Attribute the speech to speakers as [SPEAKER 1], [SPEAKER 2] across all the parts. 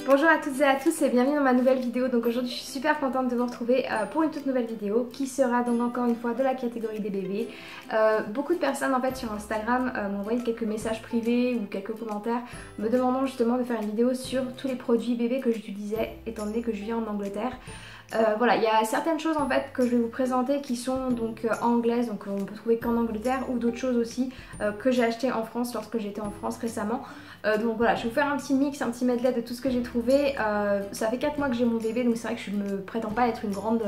[SPEAKER 1] Bonjour à toutes et à tous et bienvenue dans ma nouvelle vidéo. Donc aujourd'hui je suis super contente de vous retrouver pour une toute nouvelle vidéo qui sera donc encore une fois de la catégorie des bébés. Beaucoup de personnes en fait sur Instagram m'ont envoyé quelques messages privés ou quelques commentaires me demandant justement de faire une vidéo sur tous les produits bébés que j'utilisais étant donné que je vis en Angleterre. Voilà, il y a certaines choses en fait que je vais vous présenter qui sont donc anglaises, donc on peut trouver qu'en Angleterre, ou d'autres choses aussi que j'ai acheté en France lorsque j'étais en France récemment. Donc voilà, je vais vous faire un petit mix, un petit medley de tout ce que j'ai trouvé. Ça fait 4 mois que j'ai mon bébé, donc c'est vrai que je ne prétends pas être une grande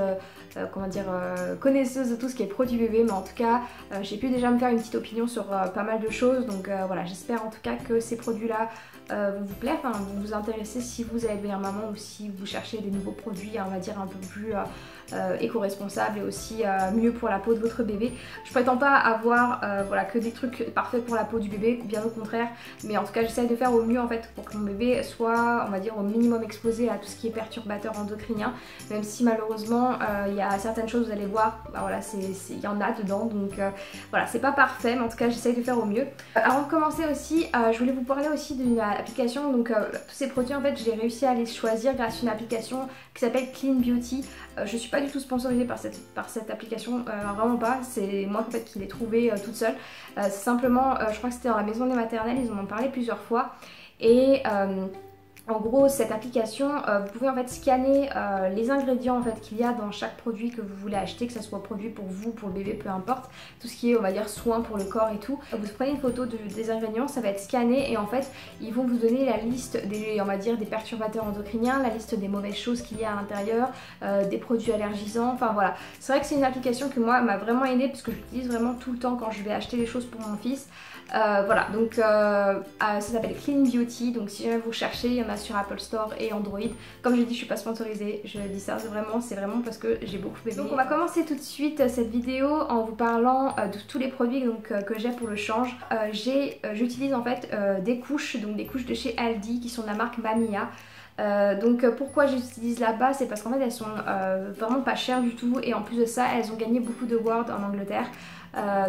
[SPEAKER 1] connaisseuse de tout ce qui est produit bébé, mais en tout cas j'ai pu déjà me faire une petite opinion sur pas mal de choses. Donc voilà, j'espère en tout cas que ces produits là vont vous plaire, vont vous intéresser si vous allez devenir maman ou si vous cherchez des nouveaux produits, on va dire un peu plus éco-responsables et aussi mieux pour la peau de votre bébé. Je prétends pas avoir voilà, que des trucs parfaits pour la peau du bébé, bien au contraire, mais en tout cas j'essaie de faire au mieux en fait pour que mon bébé soit, on va dire, au minimum exposé à tout ce qui est perturbateur endocrinien, même si malheureusement il y a certaines choses, vous allez voir, bah, voilà, il y en a dedans, donc voilà, c'est pas parfait, mais en tout cas j'essaie de faire au mieux. Avant de commencer aussi, je voulais vous parler aussi d'une application, donc tous ces produits en fait j'ai réussi à les choisir grâce à une application qui s'appelle Clean Beauty. Je suis pas du tout sponsorisée par cette application, vraiment pas, c'est moi en fait qui l'ai trouvée toute seule. C'est simplement, je crois que c'était dans la maison des maternelles, ils en ont parlé plusieurs fois et en gros cette application, vous pouvez en fait scanner les ingrédients en fait qu'il y a dans chaque produit que vous voulez acheter, que ce soit produit pour vous, pour le bébé, peu importe, tout ce qui est on va dire soins pour le corps et tout. Vous prenez une photo des ingrédients, ça va être scanné et en fait ils vont vous donner la liste des, on va dire, des perturbateurs endocriniens, la liste des mauvaises choses qu'il y a à l'intérieur, des produits allergisants, enfin voilà. C'est vrai que c'est une application que moi m'a vraiment aidée parce que je l'utilise vraiment tout le temps quand je vais acheter des choses pour mon fils. Voilà, donc ça s'appelle Clean Beauty, donc si jamais vous cherchez, il y en a sur Apple Store et Android. Comme j'ai dit, je suis pas sponsorisée, je dis ça, c'est vraiment parce que j'ai beaucoup bébé. Donc on va commencer tout de suite cette vidéo en vous parlant de tous les produits donc, que j'ai pour le change. J'utilise en fait des couches, donc des couches de chez Aldi qui sont de la marque Mamia. Donc pourquoi j'utilise là-bas, c'est parce qu'en fait elles sont vraiment pas chères du tout et en plus de ça elles ont gagné beaucoup de awards en Angleterre.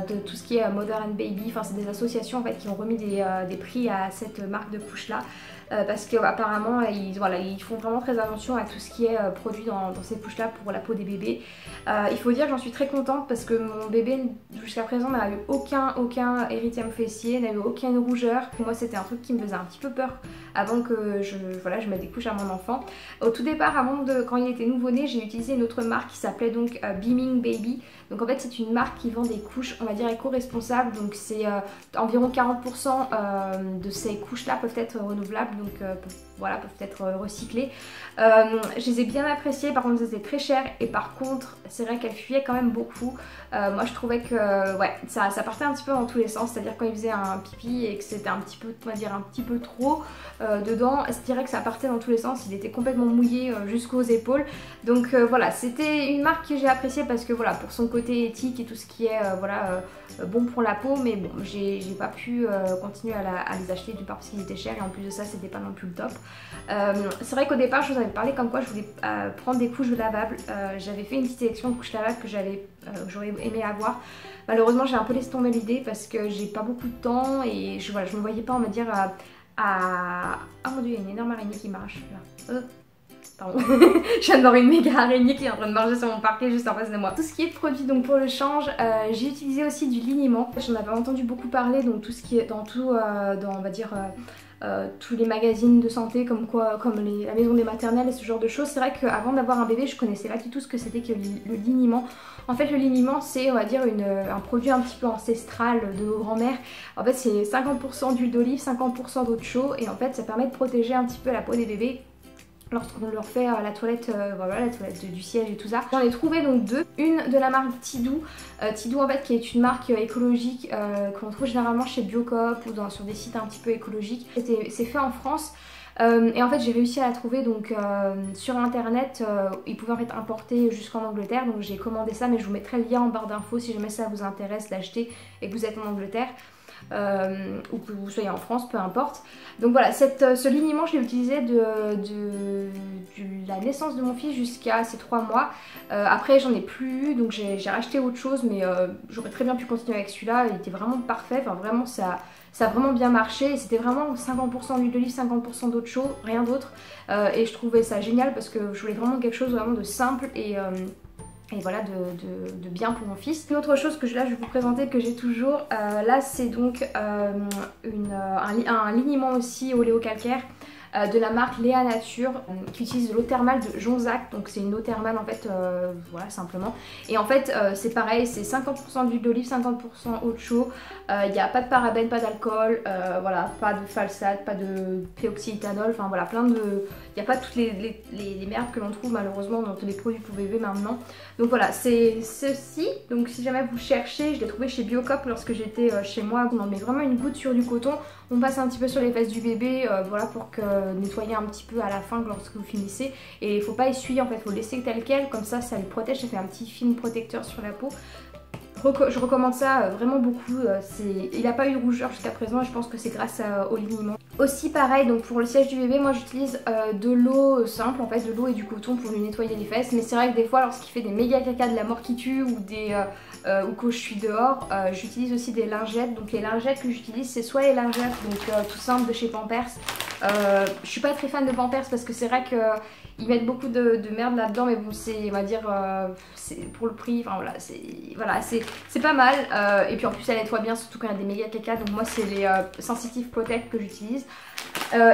[SPEAKER 1] De tout ce qui est Mother and Baby, enfin c'est des associations en fait qui ont remis des prix à cette marque de couches là parce qu'apparemment ils font vraiment très attention à tout ce qui est produit dans ces couches là pour la peau des bébés. Il faut dire que j'en suis très contente parce que mon bébé jusqu'à présent n'a eu aucun érythème fessier, n'a eu aucune rougeur. Moi c'était un truc qui me faisait un petit peu peur avant que je mette des couches à mon enfant. Au tout départ, quand il était nouveau-né, j'ai utilisé une autre marque qui s'appelait donc Beaming Baby. Donc en fait c'est une marque qui vend des couches, on va dire éco-responsables, donc c'est environ 40% de ces couches là peuvent être renouvelables, donc voilà, peuvent être recyclées. Je les ai bien appréciées, par contre c'était très cher et par contre c'est vrai qu'elles fuyaient quand même beaucoup. Moi je trouvais que ouais, ça partait un petit peu dans tous les sens, c'est-à-dire quand il faisait un pipi et que c'était un petit peu, on va dire un petit peu trop dedans, je dirais que ça partait dans tous les sens, il était complètement mouillé jusqu'aux épaules. Donc voilà, c'était une marque que j'ai appréciée parce que voilà, pour son côté éthique et tout ce qui est bon pour la peau, mais bon, j'ai pas pu continuer à les acheter du part parce qu'ils étaient chers et en plus de ça c'était pas non plus le top. C'est vrai qu'au départ je vous avais parlé comme quoi je voulais prendre des couches lavables. J'avais fait une petite sélection de couches lavables que j'aurais aimé avoir. Malheureusement j'ai un peu laissé tomber l'idée parce que j'ai pas beaucoup de temps et je me voyais pas, on va dire oh mon dieu, il y a une énorme araignée qui marche là. Pardon, je viens de voir une méga araignée qui est en train de marcher sur mon parquet juste en face de moi. Tout ce qui est produit donc pour le change, j'ai utilisé aussi du liniment. J'en avais entendu beaucoup parler, donc tout ce qui est dans on va dire tous les magazines de santé comme la maison des maternelles et ce genre de choses. C'est vrai qu'avant d'avoir un bébé je connaissais pas du tout ce que c'était que le liniment. En fait le liniment c'est, on va dire, un produit un petit peu ancestral de nos grands-mères. En fait c'est 50% d'huile d'olive, 50% d'eau de chaux et en fait ça permet de protéger un petit peu la peau des bébés lorsqu'on leur fait la toilette, voilà, la toilette du siège et tout ça. J'en ai trouvé donc deux. Une de la marque Tidou. Tidou en fait qui est une marque écologique qu'on trouve généralement chez Biocoop ou sur des sites un petit peu écologiques. C'est fait en France. Et en fait j'ai réussi à la trouver donc sur internet, ils pouvaient en fait importer jusqu'en Angleterre, donc j'ai commandé ça, mais je vous mettrai le lien en barre d'infos si jamais ça vous intéresse d'acheter et que vous êtes en Angleterre. Ou que vous soyez en France, peu importe. Donc voilà, ce liniment je l'ai utilisé de la naissance de mon fils jusqu'à ses 3 mois. Après j'en ai plus eu, donc j'ai racheté autre chose, mais j'aurais très bien pu continuer avec celui-là, il était vraiment parfait, enfin vraiment ça ça a vraiment bien marché et c'était vraiment 50% d'huile d'olive, 50% d'eau chaude, rien d'autre. Et je trouvais ça génial parce que je voulais vraiment quelque chose vraiment de simple et voilà, de bien pour mon fils. Une autre chose que là je vais vous présenter que j'ai toujours, là c'est donc un liniment aussi oléocalcaire de la marque Léa Nature qui utilise de l'eau thermale de Jonzac. Donc c'est une eau thermale en fait, voilà simplement. Et en fait c'est pareil, c'est 50% d'huile d'olive, 50% eau de chaux. Il n'y a pas de parabènes, pas d'alcool, voilà, pas de phalsate, pas de péoxyéthanol, enfin voilà, plein de... Il n'y a pas toutes les merdes que l'on trouve malheureusement dans tous les produits pour bébé maintenant. Donc voilà, c'est ceci. Donc si jamais vous cherchez, je l'ai trouvé chez Biocop lorsque j'étais chez moi. On en met vraiment une goutte sur du coton. On passe un petit peu sur les fesses du bébé, voilà, pour nettoyer un petit peu à la fin lorsque vous finissez. Et il ne faut pas essuyer en fait, il faut le laisser tel quel, comme ça lui protège, ça fait un petit film protecteur sur la peau. Je recommande ça vraiment beaucoup, il n'a pas eu de rougeur jusqu'à présent et je pense que c'est grâce au liniment. Aussi pareil, donc pour le siège du bébé, moi j'utilise de l'eau simple en fait, de l'eau et du coton pour lui nettoyer les fesses. Mais c'est vrai que des fois lorsqu'il fait des méga caca, de la mort qui tue ou ou quand je suis dehors, j'utilise aussi des lingettes. Donc les lingettes que j'utilise c'est soit les lingettes donc tout simple de chez Pampers. Je suis pas très fan de Pampers parce que c'est vrai que ils mettent beaucoup de merde là-dedans, mais bon, c'est, on va dire, c'est pour le prix, enfin voilà, c'est pas mal. Et puis en plus, elle nettoie bien, surtout quand il y a des méga caca. Donc moi, c'est les Sensitive Protect que j'utilise.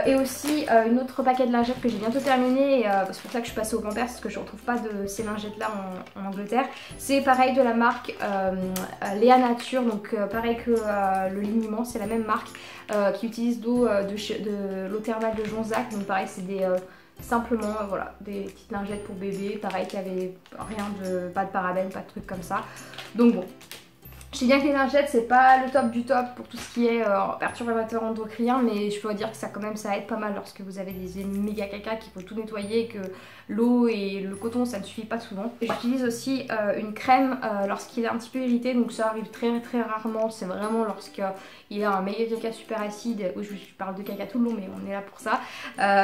[SPEAKER 1] Et aussi, une autre paquet de lingettes que j'ai bientôt terminé. C'est pour ça que je suis passée au Pampers, parce que je ne retrouve pas de ces lingettes-là en Angleterre. C'est pareil de la marque Léa Nature, donc pareil que le liniment, c'est la même marque qui utilise de l'eau thermale de Jonzac. Donc pareil, c'est des... simplement voilà, des petites lingettes pour bébé, pareil qui avait pas de parabènes, pas de trucs comme ça. Donc bon, je sais bien que les lingettes c'est pas le top du top pour tout ce qui est perturbateur endocrinien, mais je peux dire que ça quand même ça aide pas mal lorsque vous avez des méga caca qu'il faut tout nettoyer et que l'eau et le coton ça ne suffit pas souvent. J'utilise aussi une crème lorsqu'il est un petit peu irrité, donc ça arrive très rarement, c'est vraiment lorsqu'il a un méga caca super acide. Oui, je parle de caca tout le long mais on est là pour ça.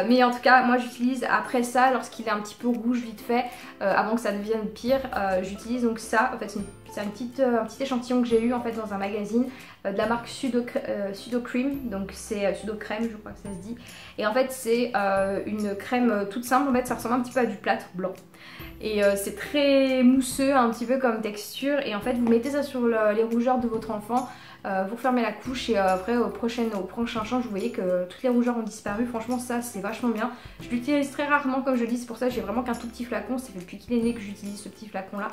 [SPEAKER 1] Mais en tout cas moi j'utilise après ça lorsqu'il est un petit peu rouge vite fait, avant que ça devienne pire, j'utilise donc ça, en fait c'est un petit échantillon que j'ai eu en fait dans un magazine de la marque Sudocreme, donc c'est Sudocrème je crois que ça se dit, et en fait c'est une crème toute simple, en fait ça ressemble un petit peu à du plâtre blanc et c'est très mousseux un petit peu comme texture, et en fait vous mettez ça sur les rougeurs de votre enfant, vous fermez la couche et après au prochain change vous voyez que toutes les rougeurs ont disparu. Franchement ça c'est vachement bien, je l'utilise très rarement comme je dis, c'est pour ça que j'ai vraiment qu'un tout petit flacon, c'est depuis qu'il est né que j'utilise ce petit flacon là.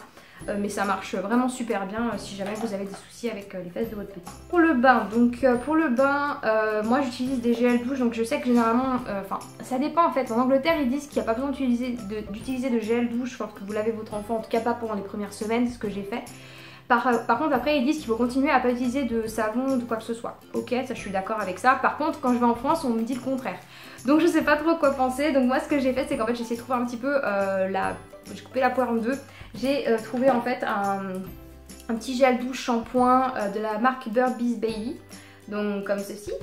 [SPEAKER 1] Mais ça marche vraiment super bien si jamais vous avez des soucis avec les fesses de votre petit. Pour le bain, donc pour le bain, moi j'utilise des gels douche, donc je sais que généralement, enfin ça dépend en fait, en Angleterre ils disent qu'il n'y a pas besoin d'utiliser de gel douche lorsque vous lavez votre enfant, en tout cas pas pendant les premières semaines, c'est ce que j'ai fait. Par contre après ils disent qu'il faut continuer à pas utiliser de savon ou de quoi que ce soit. Ok, ça je suis d'accord avec ça. Par contre quand je vais en France on me dit le contraire. Donc je sais pas trop quoi penser. Donc moi ce que j'ai fait c'est qu'en fait j'ai essayé de trouver un petit peu j'ai coupé la poire en deux. J'ai trouvé en fait un petit gel douche shampoing de la marque Bird Bees Baby. Donc comme ceci.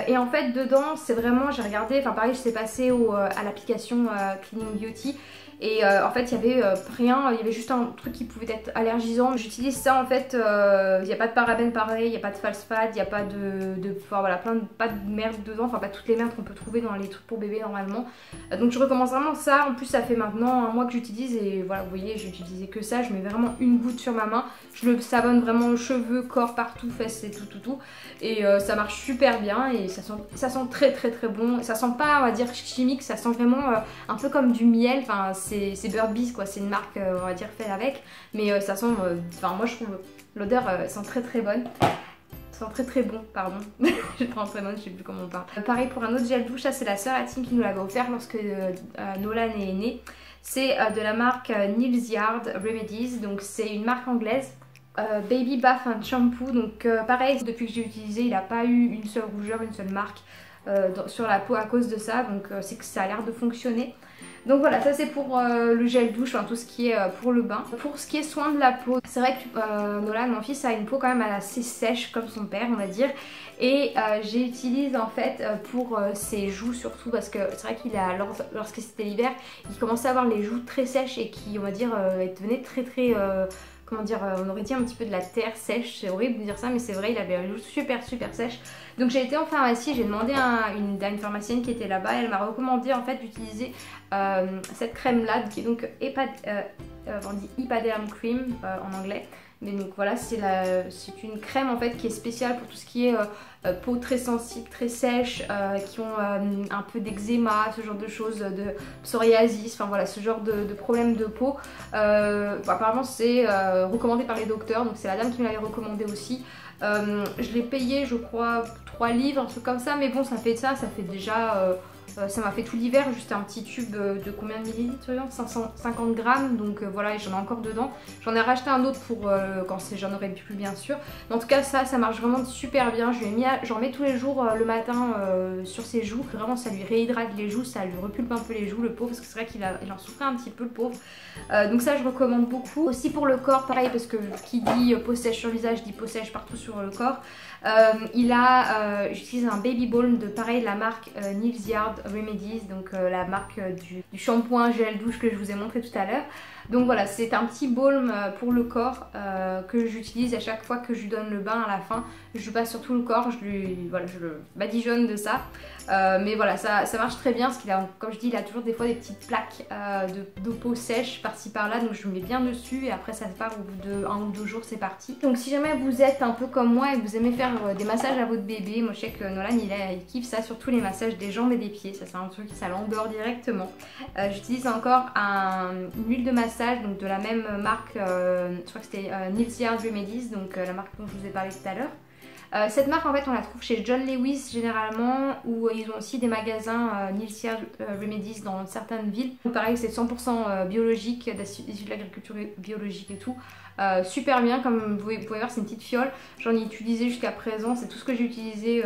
[SPEAKER 1] Et en fait dedans c'est vraiment, j'ai regardé, enfin pareil je suis passée à l'application Cleaning Beauty. Et en fait il y avait rien, il y avait juste un truc qui pouvait être allergisant. J'utilise ça en fait, il n'y a pas de parabènes pareil, il n'y a pas de falsefade, il n'y a pas enfin voilà, pas de merde dedans, enfin pas toutes les merdes qu'on peut trouver dans les trucs pour bébé normalement. Donc je recommence vraiment ça, en plus ça fait maintenant un mois que j'utilise et voilà vous voyez j'ai utilisé que ça, je mets vraiment une goutte sur ma main, je le savonne vraiment cheveux, corps, partout, fesses et tout. Et ça marche super bien et ça sent très bon, ça sent pas on va dire chimique, ça sent vraiment un peu comme du miel, enfin c'est Bird Bees quoi, c'est une marque on va dire faite avec, mais ça sent, enfin moi je trouve l'odeur sent très bonne. Sent très bon, pardon. Je prends très bonne, je sais plus comment on parle. Pareil pour un autre gel douche, ça c'est la sœur Atine qui nous l'avait offert lorsque Nolan est né. C'est de la marque Neal's Yard Remedies, donc c'est une marque anglaise. Baby Bath and Shampoo, donc pareil depuis que j'ai utilisé il n'a pas eu une seule rougeur, une seule marque sur la peau à cause de ça, donc c'est que ça a l'air de fonctionner. Donc voilà, ça c'est pour le gel douche, enfin tout ce qui est pour le bain. Pour ce qui est soin de la peau, c'est vrai que Nolan, mon fils, a une peau quand même assez sèche comme son père on va dire. Et j'utilise en fait pour ses joues surtout parce que c'est vrai qu'il a, lorsque c'était l'hiver, il commençait à avoir les joues très sèches et qui on va dire devenaient très comment dire, on aurait dit un petit peu de la terre sèche, c'est horrible de dire ça mais c'est vrai, il avait les joues super sèches. Donc j'ai été en pharmacie, j'ai demandé à une pharmacienne qui était là-bas, elle m'a recommandé en fait d'utiliser cette crème là qui est donc on dit Epiderm Cream en anglais. Mais donc voilà, c'est une crème en fait qui est spéciale pour tout ce qui est peau très sensible, très sèche, qui ont un peu d'eczéma, ce genre de choses, de psoriasis, enfin voilà, ce genre de problèmes de peau. Apparemment c'est recommandé par les docteurs, donc c'est la dame qui me l'avait recommandé aussi. Je l'ai payé je crois 3 livres, un truc comme ça, mais bon ça fait déjà... ça m'a fait tout l'hiver, juste un petit tube de combien de millilitres, 550 grammes, donc voilà, j'en ai encore dedans. J'en ai racheté un autre pour quand j'en aurais plus bien sûr. Mais en tout cas ça marche vraiment super bien. J'en mets tous les jours le matin sur ses joues. Vraiment ça lui réhydrate les joues, ça lui repulpe un peu les joues le pauvre, parce que c'est vrai qu'il en souffrait un petit peu le pauvre. Donc ça je recommande beaucoup. Aussi pour le corps, pareil, parce que qui dit peau sèche sur le visage dit peau sèche partout sur le corps. J'utilise un baby balm de pareil la marque Nils Yard Remedies, donc la marque du shampoing gel douche que je vous ai montré tout à l'heure. Donc voilà, c'est un petit baume pour le corps que j'utilise à chaque fois que je lui donne le bain à la fin. Je passe sur tout le corps, je le badigeonne de ça. Mais voilà, ça marche très bien parce qu'il a, comme je dis, il a toujours des fois des petites plaques de peau sèche par-ci par-là. Donc je le mets bien dessus et après ça se part au bout de 1 ou 2 jours, c'est parti. Donc si jamais vous êtes un peu comme moi et que vous aimez faire des massages à votre bébé, moi je sais que Nolan il kiffe ça, surtout les massages des jambes et des pieds. Ça c'est un truc, ça l'endort directement. J'utilise encore une huile de massage, donc de la même marque, je crois que c'était Nils Yard Remedies, donc la marque dont je vous ai parlé tout à l'heure. Cette marque en fait on la trouve chez John Lewis généralement, où ils ont aussi des magasins Nils Yard Remedies dans certaines villes. Donc, pareil c'est 100% biologique, issu de l'agriculture biologique et tout. Super bien, comme vous pouvez voir c'est une petite fiole, j'en ai utilisé jusqu'à présent, c'est tout ce que j'ai utilisé,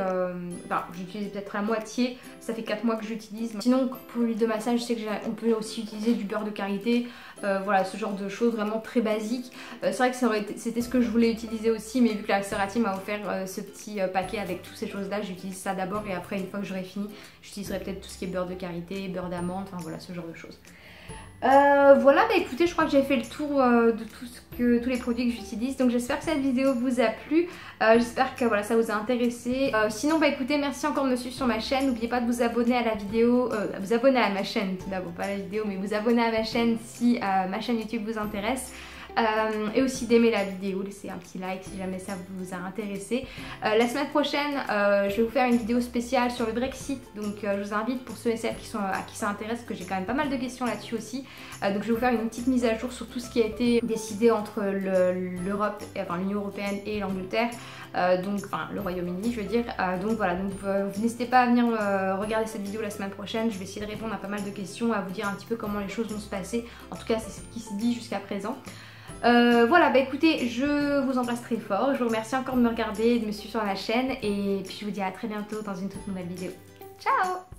[SPEAKER 1] j'ai utilisé peut-être la moitié, ça fait 4 mois que j'utilise. Sinon pour l'huile de massage je sais qu'on peut aussi utiliser du beurre de karité, voilà ce genre de choses vraiment très basiques. C'est vrai que c'était ce que je voulais utiliser aussi, mais vu que la Cerati m'a offert ce petit paquet avec toutes ces choses là, j'utilise ça d'abord et après une fois que j'aurai fini j'utiliserai peut-être tout ce qui est beurre de karité, beurre d'amande, enfin voilà ce genre de choses. Voilà, bah écoutez, je crois que j'ai fait le tour de tous les produits que j'utilise. Donc j'espère que cette vidéo vous a plu. J'espère que voilà, ça vous a intéressé. Sinon, bah écoutez, merci encore de me suivre sur ma chaîne. N'oubliez pas de vous abonner à la vidéo, vous abonner à ma chaîne tout d'abord, pas à la vidéo, mais vous abonner à ma chaîne si ma chaîne YouTube vous intéresse. Et aussi d'aimer la vidéo, laissez un petit like si jamais ça vous a intéressé. La semaine prochaine je vais vous faire une vidéo spéciale sur le Brexit, donc je vous invite pour ceux et celles à qui ça intéresse, parce que j'ai quand même pas mal de questions là-dessus aussi. Donc je vais vous faire une petite mise à jour sur tout ce qui a été décidé entre l'Europe, enfin l'Union Européenne et l'Angleterre, enfin le Royaume-Uni je veux dire. Donc voilà, donc n'hésitez pas à venir regarder cette vidéo la semaine prochaine, je vais essayer de répondre à pas mal de questions, à vous dire un petit peu comment les choses vont se passer. En tout cas c'est ce qui se dit jusqu'à présent. Voilà, bah écoutez, je vous embrasse très fort, je vous remercie encore de me regarder, de me suivre sur la chaîne et puis je vous dis à très bientôt dans une toute nouvelle vidéo. Ciao!